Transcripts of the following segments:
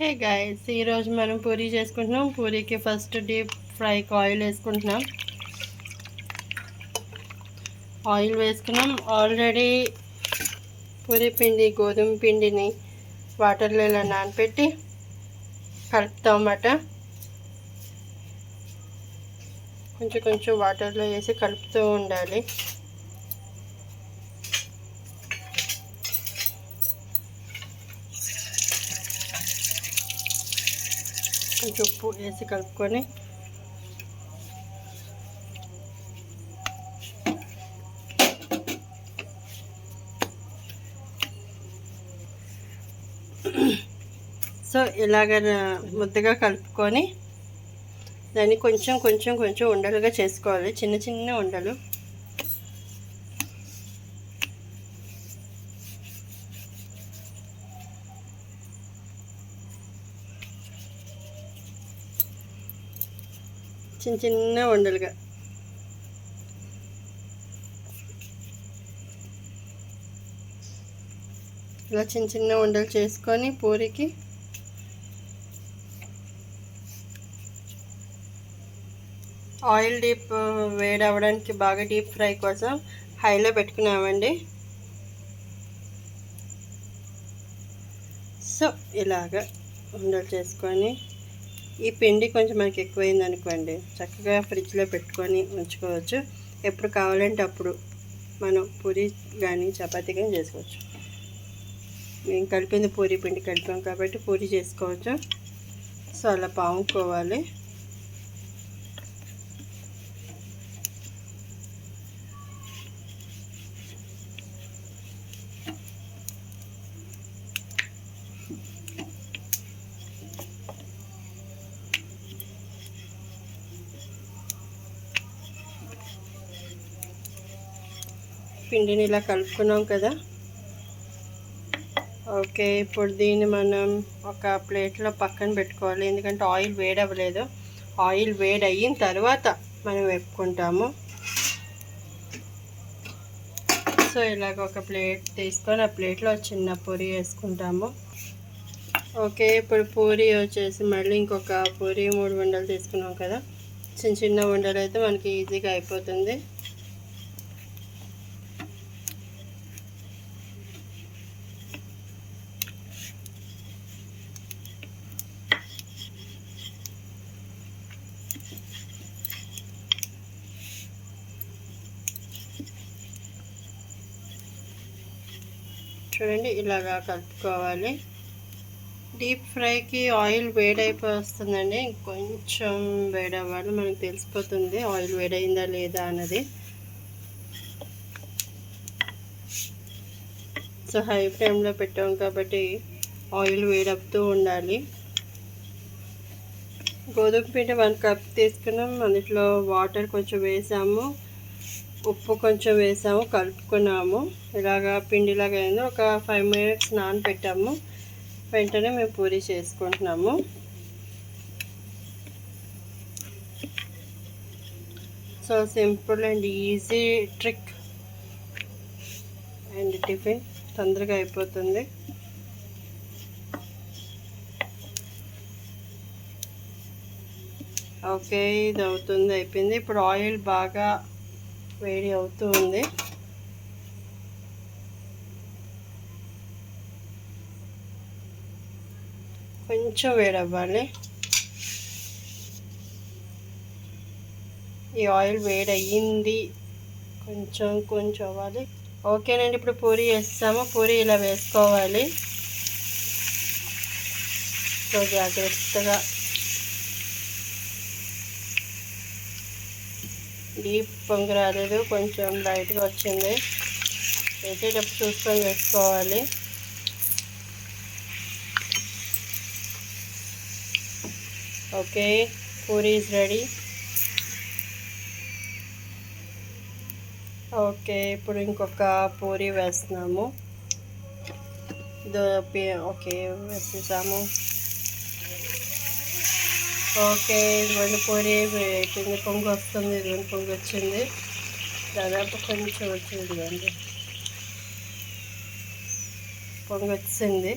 Hey guys, ఈరోజు మనం పూరీ చేసుకుంటున్నాం. పూరీకి ఫస్ట్ డీప్ ఫ్రైకి ఆయిల్ వేసుకుంటున్నాం. ఆయిల్ వేసుకున్నాం. ఆల్రెడీ పూరీ పిండి గోధుమ పిండిని వాటర్లో ఇలా నానబెట్టి కలుపుతామన్నమాట. కొంచెం కొంచెం వాటర్లో వేసి కలుపుతూ ఉండాలి. కొంచెం ఉప్పు వేసి కలుపుకొని సో ఇలాగ ముద్దగా కలుపుకొని దాన్ని కొంచెం కొంచెం కొంచెం ఉండలుగా చేసుకోవాలి. చిన్న చిన్న ఉండలు. చిన్న చిన్న ఉండలుగా ఇలా చిన్న చిన్న ఉండలు చేసుకొని పూరికి ఆయిల్ డీప్ వేడి అవ్వడానికి బాగా డీప్ ఫ్రై కోసం హైలో పెట్టుకున్నామండి. సో ఇలాగ ఉండలు చేసుకొని ఈ పిండి కొంచెం మనకి ఎక్కువైంది అనుకోండి, చక్కగా ఫ్రిడ్జ్లో పెట్టుకొని ఉంచుకోవచ్చు. ఎప్పుడు కావాలంటే అప్పుడు మనం పూరి కానీ చపాతీ కానీ చేసుకోవచ్చు. మేము కలిపింది పూరి పిండి కలిపాం కాబట్టి పూరి చేసుకోవచ్చు. సో అలా పాముకోవాలి. పిండిని ఇలా కలుపుకున్నాం కదా. ఓకే, ఇప్పుడు దీన్ని మనం ఒక ప్లేట్లో పక్కన పెట్టుకోవాలి. ఎందుకంటే ఆయిల్ వేడి అవ్వలేదు. ఆయిల్ వేడి అయిన తర్వాత మనం వేపుకుంటాము. సో ఇలాగ ఒక ప్లేట్ తీసుకొని ఆ ప్లేట్లో చిన్న పూరి వేసుకుంటాము. ఓకే, ఇప్పుడు పూరి వచ్చేసి మళ్ళీ ఇంకొక పూరి 3 ఉండలు తీసుకున్నాం కదా. చిన్న చిన్న ఉండలు అయితే మనకి ఈజీగా అయిపోతుంది. చూడండి, ఇలాగా కలుపుకోవాలి. డీప్ ఫ్రైకి ఆయిల్ వేడైపోయి వస్తుందండి. కొంచెం వేడవ్వాలి, మనకు తెలిసిపోతుంది ఆయిల్ వేడైందా లేదా అన్నది. సో హై ఫ్లేమ్లో పెట్టాం కాబట్టి ఆయిల్ వేడవుతూ ఉండాలి. గోధుమ పిండి 1 కప్ తీసుకున్నాం. అందులో వాటర్ కొంచెం వేసాము, ఉప్పు కొంచెం వేసాము, కలుపుకున్నాము. ఇలాగా పిండిలాగా అయింది. ఒక 5 మినిట్స్ నానబెట్టాము. వెంటనే మేము పూరి చేసుకుంటున్నాము. So simple and easy trick and tiffin తొందరగా అయిపోతుంది. ఓకే, ఇది అవుతుంది, అయిపోయింది. ఇప్పుడు ఆయిల్ బాగా వేడి అవుతూ ఉంది. కొంచెం వేడవ్వాలి. ఈ ఆయిల్ వేడి అయ్యింది, కొంచెం కొంచెం అవ్వాలి. ఓకేనండి, ఇప్పుడు పూరి వేస్తాము. పూరి ఇలా వేసుకోవాలి. సో జాగ్రత్తగా డీప్ పొంగి రాలేదు, కొంచెం లైట్గా వచ్చింది. వేసేటప్పుడు చూసుకొని వేసుకోవాలి. Okay, puri is ready. Okay, ఇప్పుడు ఇంకొక పూరి వేస్తున్నాము. ఓకే, వేసేసాము. ఓకే, ఇదిగోండి పూరి అయిపోయింది. పొంగు వస్తుంది, ఇదిగోండి పొంగు వచ్చింది. దాదాపు కొంచెం వచ్చింది, ఇదిగోండి పొంగు వచ్చింది.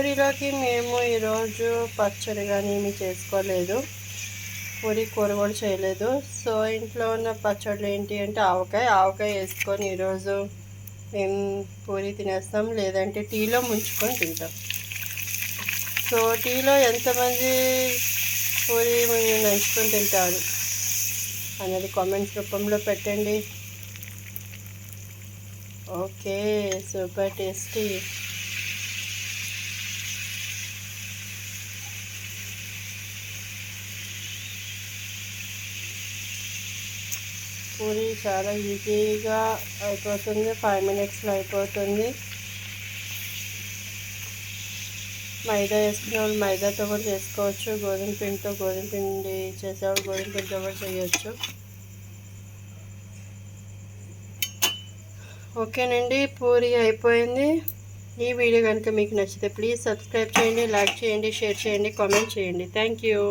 పూరీలోకి మేము ఈరోజు పచ్చడి కానీ ఏమీ చేసుకోలేదు, పూరీ కూర కూడా చేయలేదు. సో ఇంట్లో ఉన్న పచ్చళ్ళు ఏంటి అంటే ఆవకాయ వేసుకొని ఈరోజు మేము పూరీ తినేస్తాం, లేదంటే టీలో ముంచుకొని తింటాం. సో టీలో ఎంతమంది పూరీ నంచుకొని తింటారు అనేది కామెంట్స్ రూపంలో పెట్టండి. Okay, super tasty. పూరీ చాలా ఈజీగా అయిపోతుంది, 5 మినిట్స్లో అయిపోతుంది. మైదా వేసుకునే వాళ్ళు మైదాతో కూడా చేసుకోవచ్చు, గోధుమ పిండి చేసేవాళ్ళు గోధుమ పిండితో కూడా చేయొచ్చు. ఓకేనండి, పూరీ అయిపోయింది. ఈ వీడియో కనుక మీకు నచ్చితే ప్లీజ్ సబ్స్క్రైబ్ చేయండి, లైక్ చేయండి, షేర్ చేయండి, కామెంట్ చేయండి. Thank you.